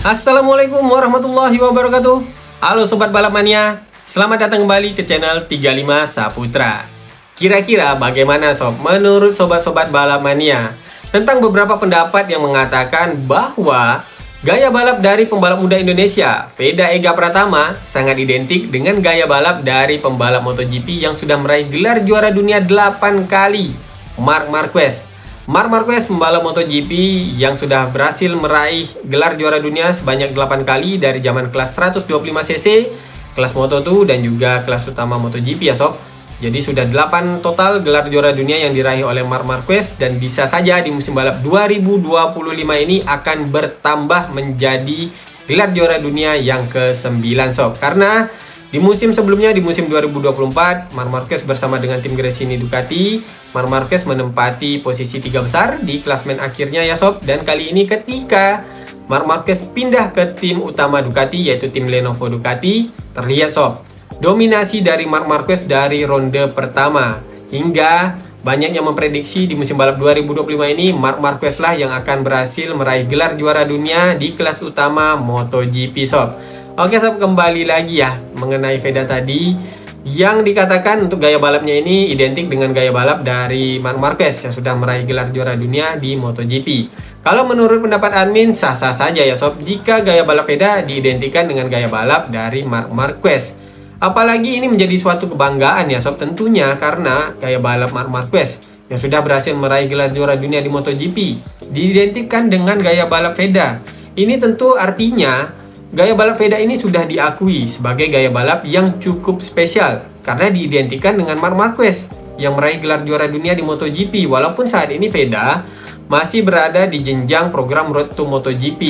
Assalamualaikum warahmatullahi wabarakatuh. Halo Sobat Balap Mania, selamat datang kembali ke channel 35 Saputra. Kira-kira bagaimana Sob menurut Sobat-Sobat Balap Mania tentang beberapa pendapat yang mengatakan bahwa gaya balap dari pembalap muda Indonesia, Veda Ega Pratama, sangat identik dengan gaya balap dari pembalap MotoGP yang sudah meraih gelar juara dunia 8 kali, Marc Marquez. Marc Marquez, pembalap MotoGP yang sudah berhasil meraih gelar juara dunia sebanyak 8 kali dari zaman kelas 125cc, kelas Moto2 dan juga kelas utama MotoGP ya Sob. Jadi sudah 8 total gelar juara dunia yang diraih oleh Marc Marquez, dan bisa saja di musim balap 2025 ini akan bertambah menjadi gelar juara dunia yang ke-9 Sob. Karena di musim sebelumnya, di musim 2024, Marc Marquez bersama dengan tim Gresini Ducati, Marc Marquez menempati posisi 3 besar di klasmen akhirnya ya Sob. Dan kali ini ketika Marc Marquez pindah ke tim utama Ducati, yaitu tim Lenovo Ducati, terlihat Sob dominasi dari Marc Marquez dari ronde pertama. Hingga banyak yang memprediksi di musim balap 2025 ini Marc Marquez lah yang akan berhasil meraih gelar juara dunia di kelas utama MotoGP Sob. Oke Sob, kembali lagi ya mengenai Veda tadi yang dikatakan untuk gaya balapnya ini identik dengan gaya balap dari Marc Marquez yang sudah meraih gelar juara dunia di MotoGP. Kalau menurut pendapat admin, sah-sah saja ya Sob jika gaya balap Veda diidentikan dengan gaya balap dari Marc Marquez. Apalagi ini menjadi suatu kebanggaan ya Sob tentunya, karena gaya balap Marc Marquez yang sudah berhasil meraih gelar juara dunia di MotoGP diidentikan dengan gaya balap Veda. Ini tentu artinya gaya balap Veda ini sudah diakui sebagai gaya balap yang cukup spesial karena diidentikan dengan Marc Marquez yang meraih gelar juara dunia di MotoGP. Walaupun saat ini Veda masih berada di jenjang program Road to MotoGP,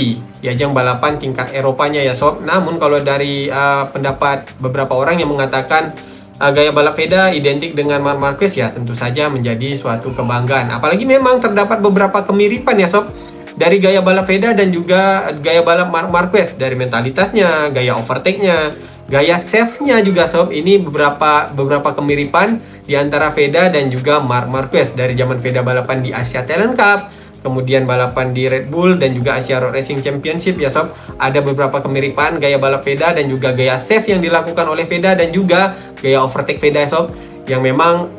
di ajang balapan tingkat Eropanya ya Sob. Namun kalau dari pendapat beberapa orang yang mengatakan gaya balap Veda identik dengan Marc Marquez, ya tentu saja menjadi suatu kebanggaan. Apalagi memang terdapat beberapa kemiripan ya Sob dari gaya balap Veda dan juga gaya balap Marc Marquez, dari mentalitasnya, gaya overtake-nya, gaya save-nya juga Sob. Ini beberapa kemiripan di antara Veda dan juga Marc Marquez dari zaman Veda balapan di Asia Talent Cup, kemudian balapan di Red Bull dan juga Asia Road Racing Championship ya Sob. Ada beberapa kemiripan gaya balap Veda dan juga gaya save yang dilakukan oleh Veda dan juga gaya overtake Veda ya Sob, yang memang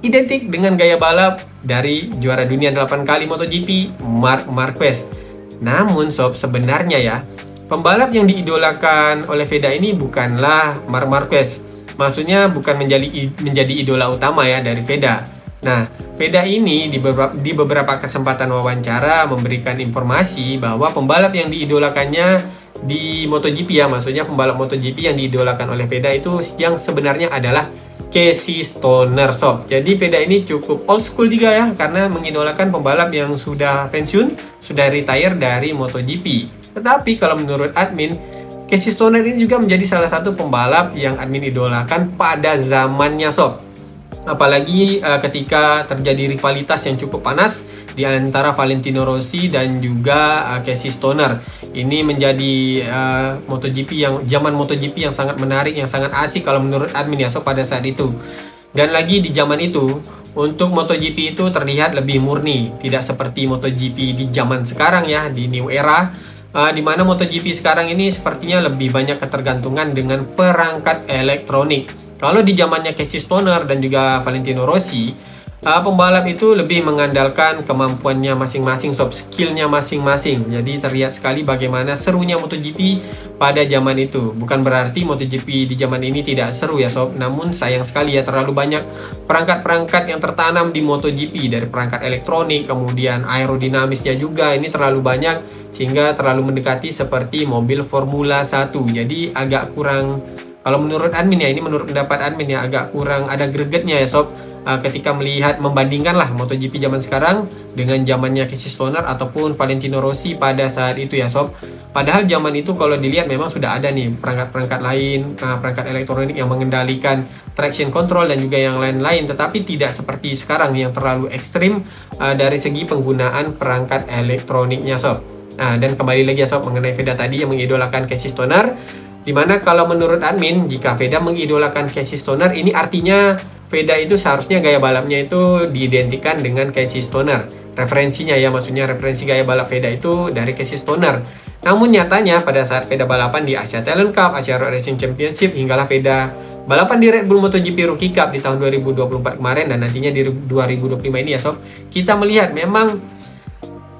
identik dengan gaya balap dari juara dunia 8 kali MotoGP, Marc Marquez. Namun Sob, sebenarnya ya pembalap yang diidolakan oleh Veda ini bukanlah Marc Marquez. Maksudnya bukan menjadi idola utama ya dari Veda. Nah, Veda ini di beberapa kesempatan wawancara memberikan informasi bahwa pembalap yang diidolakannya di MotoGP ya, maksudnya pembalap MotoGP yang diidolakan oleh Veda itu yang sebenarnya adalah Casey Stoner Sob. Jadi Veda ini cukup old school juga ya, karena mengidolakan pembalap yang sudah pensiun, sudah retire dari MotoGP. Tetapi kalau menurut admin, Casey Stoner ini juga menjadi salah satu pembalap yang admin idolakan pada zamannya Sob. Apalagi ketika terjadi rivalitas yang cukup panas di antara Valentino Rossi dan juga Casey Stoner. Ini menjadi zaman MotoGP yang sangat menarik, yang sangat asik kalau menurut admin ya Sob pada saat itu. Dan lagi di zaman itu, untuk MotoGP itu terlihat lebih murni, tidak seperti MotoGP di zaman sekarang ya, di new era. Di mana MotoGP sekarang ini sepertinya lebih banyak ketergantungan dengan perangkat elektronik. Kalau di zamannya Casey Stoner dan juga Valentino Rossi, pembalap itu lebih mengandalkan kemampuannya masing-masing Sob, skillnya masing-masing. Jadi terlihat sekali bagaimana serunya MotoGP pada zaman itu. Bukan berarti MotoGP di zaman ini tidak seru ya Sob, namun sayang sekali ya terlalu banyak perangkat-perangkat yang tertanam di MotoGP, dari perangkat elektronik, kemudian aerodinamisnya juga ini terlalu banyak sehingga terlalu mendekati seperti mobil Formula 1. Jadi agak kurang, kalau menurut admin ya, ini menurut pendapat admin ya, agak kurang ada gregetnya ya Sob ketika melihat, membandingkan lah MotoGP zaman sekarang dengan zamannya Casey Stoner ataupun Valentino Rossi pada saat itu ya Sob. Padahal zaman itu kalau dilihat memang sudah ada nih perangkat-perangkat lain, perangkat elektronik yang mengendalikan traction control dan juga yang lain-lain, tetapi tidak seperti sekarang yang terlalu ekstrim dari segi penggunaan perangkat elektroniknya Sob. Nah, dan kembali lagi ya Sob mengenai Veda tadi yang mengidolakan Casey Stoner, dimana kalau menurut admin, jika Veda mengidolakan Casey Stoner, ini artinya Veda itu seharusnya gaya balapnya itu diidentikan dengan Casey Stoner. Referensinya ya, maksudnya referensi gaya balap Veda itu dari Casey Stoner. Namun nyatanya pada saat Veda balapan di Asia Talent Cup, Asia Road Racing Championship, hinggalah Veda balapan di Red Bull MotoGP Rookie Cup di tahun 2024 kemarin dan nantinya di 2025 ini ya sob, kita melihat memang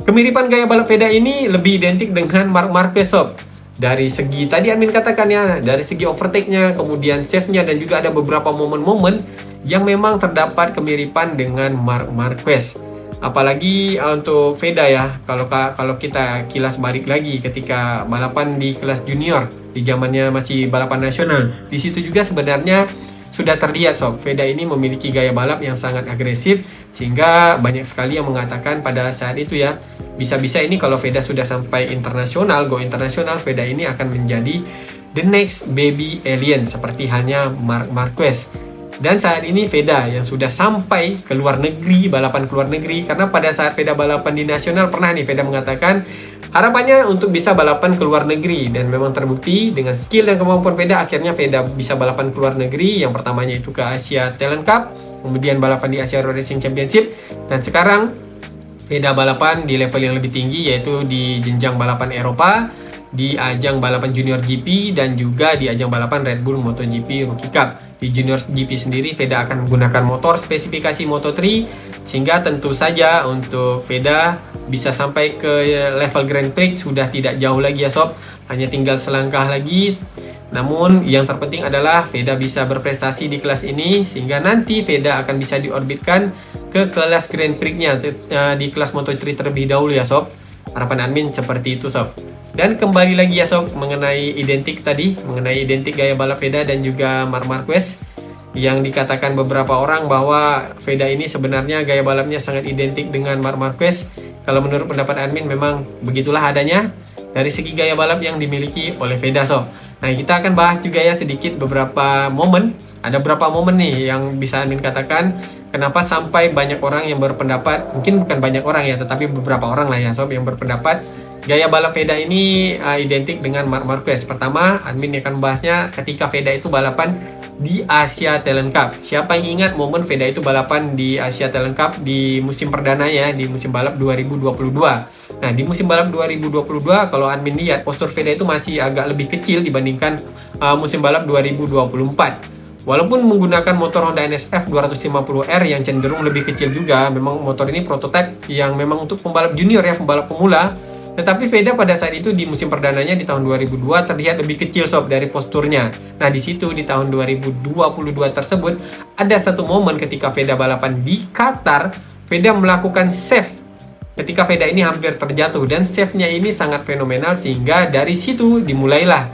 kemiripan gaya balap Veda ini lebih identik dengan Marc Marquez sob. Dari segi tadi admin katakan ya, dari segi overtake-nya, kemudian save-nya, dan juga ada beberapa momen-momen yang memang terdapat kemiripan dengan Marc Marquez. Apalagi untuk Veda ya, kalau kita kilas balik lagi ketika balapan di kelas junior di zamannya masih balapan nasional, di situ juga sebenarnya sudah terlihat sob, Veda ini memiliki gaya balap yang sangat agresif sehingga banyak sekali yang mengatakan pada saat itu ya, bisa-bisa ini kalau Veda sudah sampai internasional, go internasional, Veda ini akan menjadi the next baby alien seperti halnya Marc Marquez. Dan saat ini Veda yang sudah sampai ke luar negeri, balapan ke luar negeri, karena pada saat Veda balapan di nasional pernah nih Veda mengatakan harapannya untuk bisa balapan ke luar negeri, dan memang terbukti dengan skill dan kemampuan Veda akhirnya Veda bisa balapan ke luar negeri. Yang pertamanya itu ke Asia Talent Cup, kemudian balapan di Asia Road Racing Championship, dan sekarang Veda balapan di level yang lebih tinggi yaitu di jenjang balapan Eropa, di ajang balapan Junior GP, dan juga di ajang balapan Red Bull MotoGP Rookie Cup. Di Junior GP sendiri Veda akan menggunakan motor spesifikasi Moto3, sehingga tentu saja untuk Veda bisa sampai ke level Grand Prix sudah tidak jauh lagi ya sob, hanya tinggal selangkah lagi. Namun yang terpenting adalah Veda bisa berprestasi di kelas ini sehingga nanti Veda akan bisa diorbitkan ke kelas Grand Prix-nya di kelas Moto3 terlebih dahulu ya sob. Harapan admin seperti itu sob. Dan kembali lagi ya sob, mengenai identik tadi, mengenai identik gaya balap Veda dan juga Marc Marquez, yang dikatakan beberapa orang bahwa Veda ini sebenarnya gaya balapnya sangat identik dengan Marc Marquez. Kalau menurut pendapat admin memang begitulah adanya dari segi gaya balap yang dimiliki oleh Veda sob. Nah, kita akan bahas juga ya sedikit beberapa momen. Ada beberapa momen nih yang bisa admin katakan kenapa sampai banyak orang yang berpendapat, mungkin bukan banyak orang ya, tetapi beberapa orang lah ya sob yang berpendapat gaya balap Veda ini identik dengan Marc Marquez. Pertama, admin akan membahasnya ketika Veda itu balapan di Asia Talent Cup. Siapa yang ingat momen Veda itu balapan di Asia Talent Cup di musim perdana ya, di musim balap 2022. Nah, di musim balap 2022 kalau admin lihat postur Veda itu masih agak lebih kecil dibandingkan musim balap 2024. Walaupun menggunakan motor Honda NSF 250R yang cenderung lebih kecil juga, memang motor ini prototipe yang memang untuk pembalap junior ya, pembalap pemula. Tetapi Veda pada saat itu di musim perdananya di tahun 2002 terlihat lebih kecil sob dari posturnya. Nah, di situ di tahun 2022 tersebut ada satu momen ketika Veda balapan di Qatar, Veda melakukan save. Ketika Veda ini hampir terjatuh dan save-nya ini sangat fenomenal sehingga dari situ dimulailah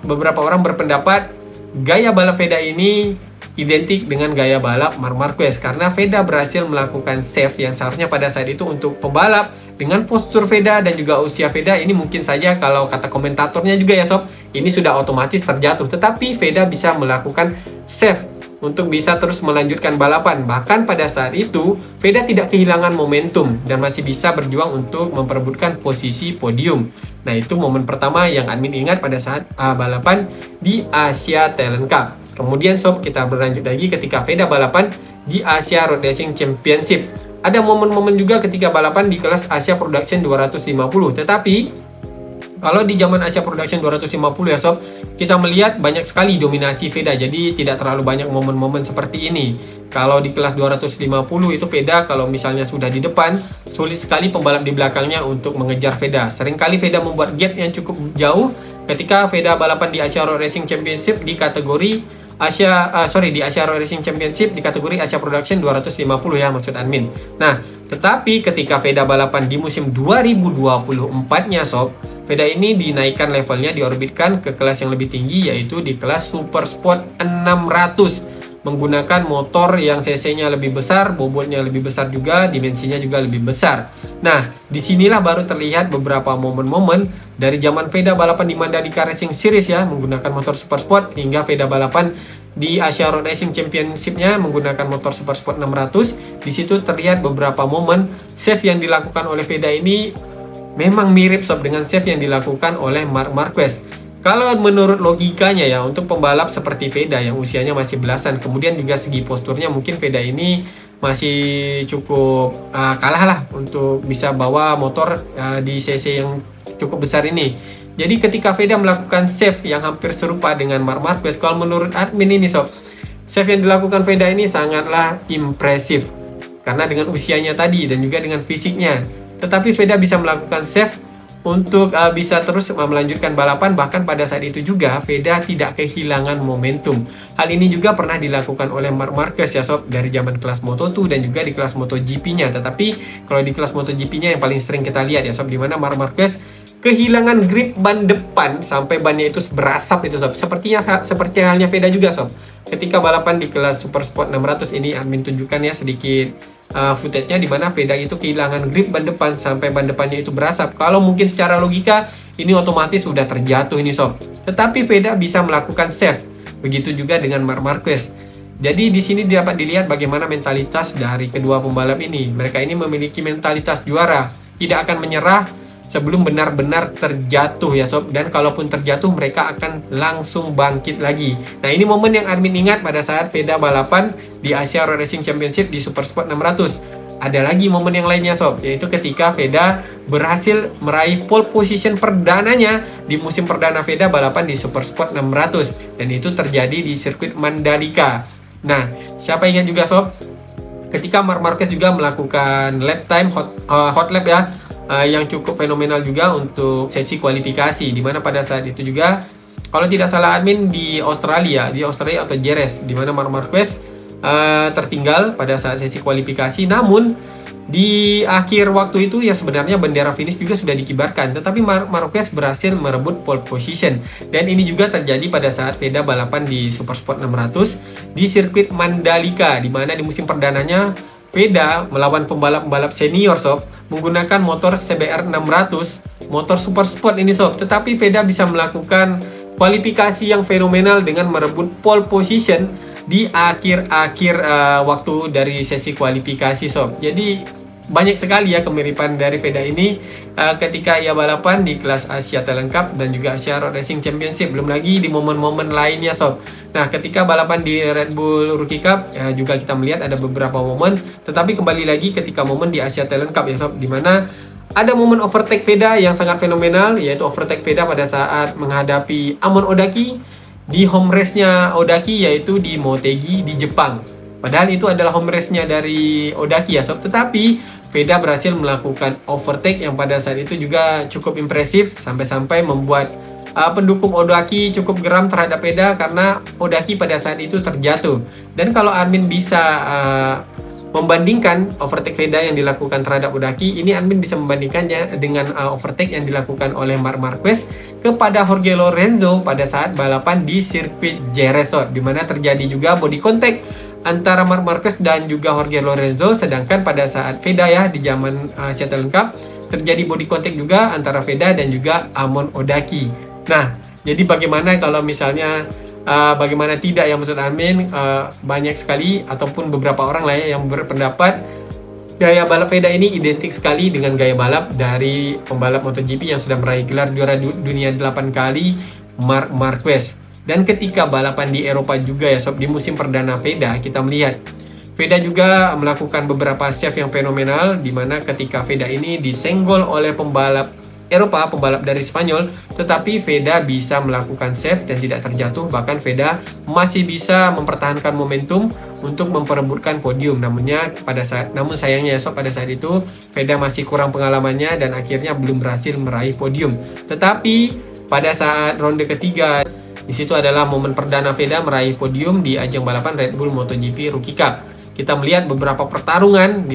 beberapa orang berpendapat gaya balap Veda ini identik dengan gaya balap Marc Marquez karena Veda berhasil melakukan save yang seharusnya pada saat itu untuk pembalap dengan postur Veda dan juga usia Veda ini mungkin saja kalau kata komentatornya juga ya sob, ini sudah otomatis terjatuh, tetapi Veda bisa melakukan save untuk bisa terus melanjutkan balapan. Bahkan pada saat itu Veda tidak kehilangan momentum dan masih bisa berjuang untuk memperebutkan posisi podium. Nah, itu momen pertama yang admin ingat pada saat balapan di Asia Talent Cup. Kemudian sob, kita berlanjut lagi ketika Veda balapan di Asia Road Racing Championship. Ada momen-momen juga ketika balapan di kelas Asia Production 250. Tetapi kalau di zaman Asia Production 250 ya sob, kita melihat banyak sekali dominasi Veda. Jadi tidak terlalu banyak momen-momen seperti ini. Kalau di kelas 250 itu Veda kalau misalnya sudah di depan, sulit sekali pembalap di belakangnya untuk mengejar Veda. Seringkali Veda membuat gap yang cukup jauh ketika Veda balapan di Asia Road Racing Championship di kategori di Asia Road Racing Championship di kategori Asia Production 250 ya maksud admin. Nah, tetapi ketika Veda balapan di musim 2024-nya sob, Veda ini dinaikkan levelnya, diorbitkan ke kelas yang lebih tinggi yaitu di kelas Super Sport 600 menggunakan motor yang cc-nya lebih besar, bobotnya lebih besar juga, dimensinya juga lebih besar. Nah, disinilah baru terlihat beberapa momen-momen dari zaman Veda balapan di Mandalika Racing Series ya, menggunakan motor Super Sport, hingga Veda balapan di Asia Road Racing Championship-nya menggunakan motor Super Sport 600. Di situ terlihat beberapa momen save yang dilakukan oleh Veda ini memang mirip sob dengan save yang dilakukan oleh Marc Marquez. Kalau menurut logikanya ya, untuk pembalap seperti Veda yang usianya masih belasan, kemudian juga segi posturnya mungkin Veda ini masih cukup kalah lah untuk bisa bawa motor di cc yang cukup besar ini. Jadi ketika Veda melakukan save yang hampir serupa dengan Marc Marquez, kalau menurut admin ini sob, save yang dilakukan Veda ini sangatlah impresif. Karena dengan usianya tadi dan juga dengan fisiknya. Tetapi Veda bisa melakukan save untuk bisa terus melanjutkan balapan. Bahkan pada saat itu juga Veda tidak kehilangan momentum. Hal ini juga pernah dilakukan oleh Marc Marquez ya sob, dari zaman kelas Moto2 dan juga di kelas MotoGP-nya. Tetapi kalau di kelas MotoGP-nya yang paling sering kita lihat ya sob, dimana Marc Marquez kehilangan grip ban depan sampai bannya itu berasap itu sob. Seperti halnya Veda juga sob. Ketika balapan di kelas Super Sport 600 ini, admin tunjukkan ya sedikit footage-nya, di mana Veda itu kehilangan grip ban depan sampai ban depannya itu berasap. Kalau mungkin secara logika ini otomatis sudah terjatuh ini sob. Tetapi Veda bisa melakukan save. Begitu juga dengan Marc Marquez. Jadi di sini dapat dilihat bagaimana mentalitas dari kedua pembalap ini. Mereka ini memiliki mentalitas juara, tidak akan menyerah sebelum benar-benar terjatuh ya sob. Dan kalaupun terjatuh, mereka akan langsung bangkit lagi. Nah, ini momen yang admin ingat pada saat Veda balapan di Asia Road Racing Championship di Super Sport 600. Ada lagi momen yang lainnya sob, yaitu ketika Veda berhasil meraih pole position perdananya di musim perdana Veda balapan di Super Sport 600. Dan itu terjadi di sirkuit Mandalika. Nah, siapa ingat juga sob, ketika Marc Marquez juga melakukan lap time hot lap ya, yang cukup fenomenal juga untuk sesi kualifikasi, dimana pada saat itu juga kalau tidak salah admin di Australia atau Jerez, dimana Marc Marquez tertinggal pada saat sesi kualifikasi. Namun di akhir waktu itu ya sebenarnya bendera finish juga sudah dikibarkan, tetapi Marc Marquez berhasil merebut pole position. Dan ini juga terjadi pada saat Veda balapan di Super Sport 600 di sirkuit Mandalika, dimana di musim perdananya Veda melawan pembalap-pembalap senior sob, menggunakan motor CBR 600, motor super sport ini sob. Tetapi Veda bisa melakukan kualifikasi yang fenomenal dengan merebut pole position di akhir-akhir waktu dari sesi kualifikasi sob. Jadi banyak sekali ya kemiripan dari Veda ini ketika ia balapan di kelas Asia Talent Cup dan juga Asia Road Racing Championship. Belum lagi di momen-momen lainnya sob. Nah, ketika balapan di Red Bull Rookie Cup juga kita melihat ada beberapa momen. Tetapi kembali lagi ketika momen di Asia Talent Cup ya sob, dimana ada momen overtake Veda yang sangat fenomenal, yaitu overtake Veda pada saat menghadapi Amon Odaki di home race-nya Odaki, yaitu di Motegi di Jepang. Padahal itu adalah home race-nya dari Odaki ya sob. Tetapi Veda berhasil melakukan overtake yang pada saat itu juga cukup impresif, sampai-sampai membuat pendukung Odaki cukup geram terhadap Veda karena Odaki pada saat itu terjatuh. Dan kalau admin bisa membandingkan overtake Veda yang dilakukan terhadap Odaki, ini admin bisa membandingkannya dengan overtake yang dilakukan oleh Marc Marquez kepada Jorge Lorenzo pada saat balapan di sirkuit Jerez, di mana terjadi juga body contact antara Marc Marquez dan juga Jorge Lorenzo. Sedangkan pada saat Veda ya di zaman Asia Talent Cup terjadi body contact juga antara Veda dan juga Amon Odaki. Nah, jadi bagaimana kalau misalnya bagaimana tidak ya maksud admin, banyak sekali ataupun beberapa orang lah ya yang berpendapat gaya balap Veda ini identik sekali dengan gaya balap dari pembalap MotoGP yang sudah meraih gelar juara dunia 8 kali, Marc Marquez. Dan ketika balapan di Eropa juga ya sob, di musim perdana Veda, kita melihat Veda juga melakukan beberapa save yang fenomenal, dimana ketika Veda ini disenggol oleh pembalap Eropa, pembalap dari Spanyol, tetapi Veda bisa melakukan save dan tidak terjatuh. Bahkan Veda masih bisa mempertahankan momentum untuk memperebutkan podium. Namun sayangnya ya sob, pada saat itu Veda masih kurang pengalamannya dan akhirnya belum berhasil meraih podium. Tetapi pada saat ronde ketiga, di situ adalah momen perdana Veda meraih podium di ajang balapan Red Bull MotoGP Rookie Cup. Kita melihat beberapa pertarungan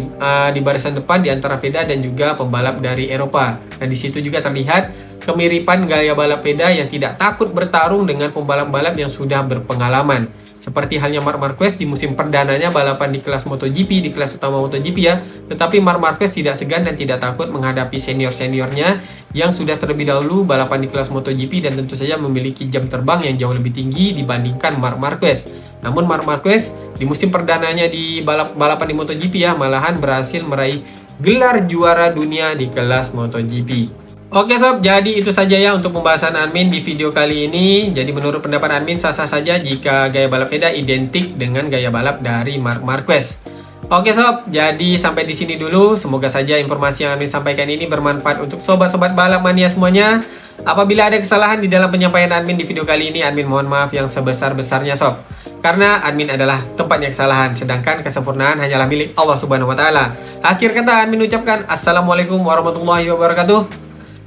di barisan depan di antara Veda dan juga pembalap dari Eropa. Dan di situ juga terlihat kemiripan gaya balap Veda yang tidak takut bertarung dengan pembalap-pembalap yang sudah berpengalaman. Seperti halnya Marc Marquez di musim perdananya balapan di kelas MotoGP, di kelas utama MotoGP ya. Tetapi Marc Marquez tidak segan dan tidak takut menghadapi senior-seniornya yang sudah terlebih dahulu balapan di kelas MotoGP dan tentu saja memiliki jam terbang yang jauh lebih tinggi dibandingkan Marc Marquez. Namun Marc Marquez di musim perdananya di balapan di MotoGP ya, malahan berhasil meraih gelar juara dunia di kelas MotoGP. Oke sob, jadi itu saja ya untuk pembahasan admin di video kali ini. Jadi menurut pendapat admin sah-sah saja jika gaya balap Veda identik dengan gaya balap dari Marc Marquez. Oke sob, jadi sampai di sini dulu. Semoga saja informasi yang admin sampaikan ini bermanfaat untuk sobat-sobat balap mania semuanya. Apabila ada kesalahan di dalam penyampaian admin di video kali ini, admin mohon maaf yang sebesar-besarnya sob. Karena admin adalah tempatnya kesalahan, sedangkan kesempurnaan hanyalah milik Allah Subhanahu wa taala. Akhir kata admin ucapkan Assalamualaikum warahmatullahi wabarakatuh.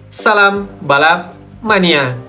Salam balap mania.